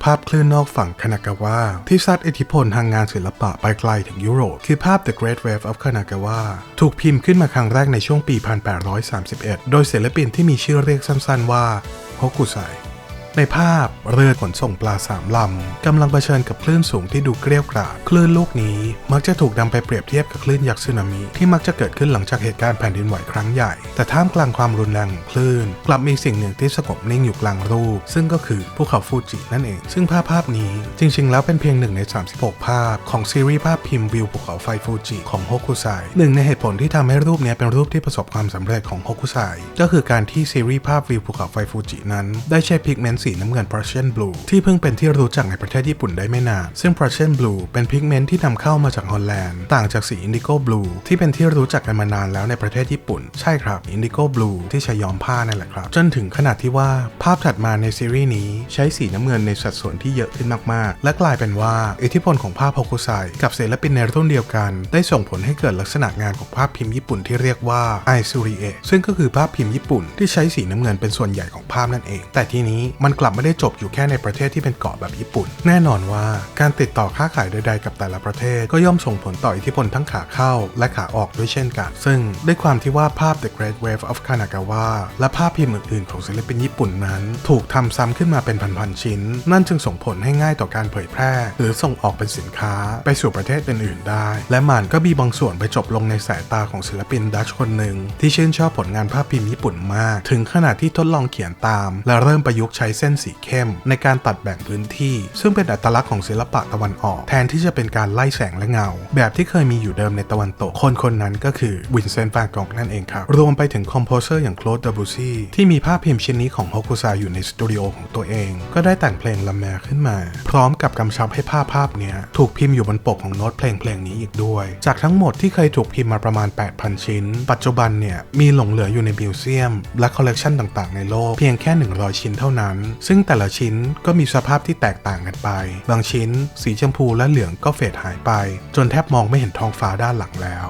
ภาพคลื่นนอกฝั่งคานากาวะที่ซัดอิทธิพลทางงานศิลปะไปไกลถึงยุโรปคือภาพ The Great Wave of Kanagawa ถูกพิมพ์ขึ้นมาครั้งแรกในช่วงปี 1831 โดยศิลปินที่มีชื่อเรียกสั้นๆว่าโฮกุไซในภาพเรือขนส่งปลา3 ลำกำลังเผชิญกับคลื่นสูงที่ดูเกรี้ยวกราดคลื่นลูกนี้มักจะถูกนำไปเปรียบเทียบกับคลื่นยักษ์สึนามิที่มักจะเกิดขึ้นหลังจากเหตุการณ์แผ่นดินไหวครั้งใหญ่แต่ท่ามกลางความรุนแรงของคลื่นกลับมีสิ่งหนึ่งที่สงบนิ่งอยู่กลางรูปซึ่งก็คือภูเขาฟูจินั่นเองซึ่งภาพนี้จริงๆแล้วเป็นเพียง1 ใน 36 ภาพของซีรีส์ภาพพิมพ์วิวภูเขาไฟฟูจิของโฮกุไซหนึ่งในเหตุผลที่ทำให้รูปนี้เป็นรูปที่ประสบความสำเร็จของโฮกุไซก็คือการที่ซีรีส์ภาพวิวภูเขาไฟฟูจินั้นได้ใช้พิกเมนต์สีน้ำเงิน Prussian Blue ที่เพิ่งเป็นที่รู้จักในประเทศญี่ปุ่นได้ไม่นานซึ่ง Prussian Blue เป็นพิกเมนต์ที่นำเข้ามาจากฮอลแลนด์ต่างจากสี Indigo Blue ที่เป็นที่รู้จักกันมานานแล้วในประเทศญี่ปุ่นใช่ครับ Indigo Blue ที่ใช้ย้อมผ้านั่นแหละครับจนถึงขนาดที่ว่าภาพถัดมาในซีรีส์นี้ใช้สีน้ำเงินในสัดส่วนที่เยอะขึ้นมากๆและกลายเป็นว่าอิทธิพลของภาพโฮกุไซกับศิลปินในรุ่นเดียวกันได้ส่งผลให้เกิดลักษณะงานของภาพพิมพ์ญี่ปุ่นที่เรียกว่าไอซูริเอะซึ่งก็คือภาพพิมพ์ญี่ปุ่นที่ใช้สีน้ำเงินเป็นส่วนใหญ่ของภาพนั่นเองแต่ทีนี้มันกลับไม่ได้จบอยู่แค่ในประเทศที่เป็นเกาะแบบญี่ปุ่นแน่นอนว่าการติดต่อค้าขายใดๆกับแต่ละประเทศก็ย่อมส่งผลต่ออิทธิพลทั้งขาเข้าและขาออกด้วยเช่นกันซึ่งด้วยความที่ว่าภาพ The Great Wave of Kanagawa และภาพพิมพ์อื่นๆของศิลปินญี่ปุ่นนั้นถูกทำซ้ำขึ้นมาเป็นพันๆชิ้นนั่นจึงส่งผลให้ง่ายต่อการเผยแพร่หรือส่งออกเป็นสินค้าไปสู่ประเทศอื่นๆได้และมันก็มีบางส่วนไปจบลงในสายตาของศิลปินดัชคนหนึ่งที่ชื่นชอบผลงานภาพพิมพ์ญี่ปุ่นมากถึงขนาดที่ทดลองเขียนตามและเริ่มประยุกต์ใช้เส้นสีเข้มในการตัดแบ่งพื้นที่ซึ่งเป็นอัตลักษณ์ของศิลปะตะวันออกแทนที่จะเป็นการไล่แสงและเงาแบบที่เคยมีอยู่เดิมในตะวันตกคนนั้นก็คือวินเซนต์ แวน โกกนั่นเองครับรวมไปถึงคอมโพเซอร์อย่างโคลด เดบูซี่ที่มีภาพพิมพ์ชิ้นนี้ของโฮกุไซอยู่ในสตูดิโอของตัวเองก็ได้แต่งเพลงละแมขึ้นมาพร้อมกับกำชับให้ภาพนี้ถูกพิมพ์อยู่บนปกของโน้ตเพลงนี้อีกด้วยจากทั้งหมดที่เคยถูกพิมพ์มาประมาณ 8,000 ชิ้นปัจจุบันเนี่ยมีหลงเหลืออยู่ในมิวเซียมและคอลเลกชันต่างๆในโลกเพียงแค่100 ชิ้นเท่านั้นซึ่งแต่ละชิ้นก็มีสภาพที่แตกต่างกันไปบางชิ้นสีชมพูและเหลืองก็เฟดหายไปจนแทบมองไม่เห็นท้องฟ้าด้านหลังแล้ว